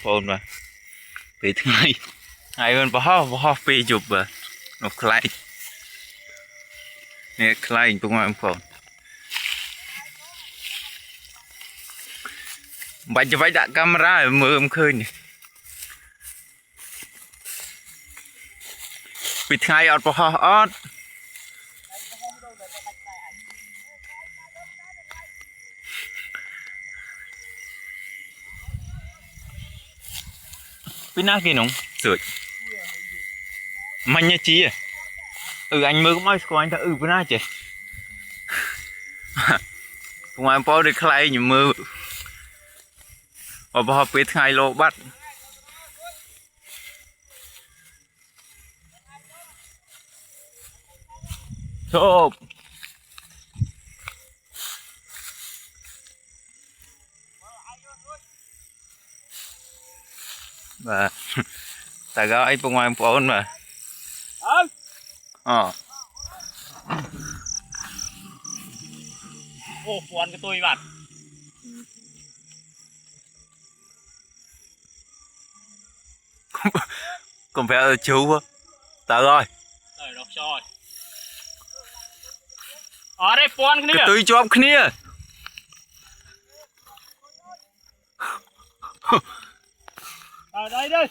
phone mà bị thay ngày bên bỏ phi chụp mà nó khai nè khai tụi ngoài phone bạn cho phải đặt camera mưa khơi nè bị thay ọt bỏ ọt biết nát kia nóng sửa mạnh nha chí à anh mơ cũng nói của anh ta biết nát chứ ngoài bỏ đi khai như mơ và bỏ biết thay lô bắt chộp và ta gọi bên ngoài phone mà ô phone cái tôi bạn còn phải chú ta rồi đọc rồi ở đây phone cái cái túi chóp kia ở đây đây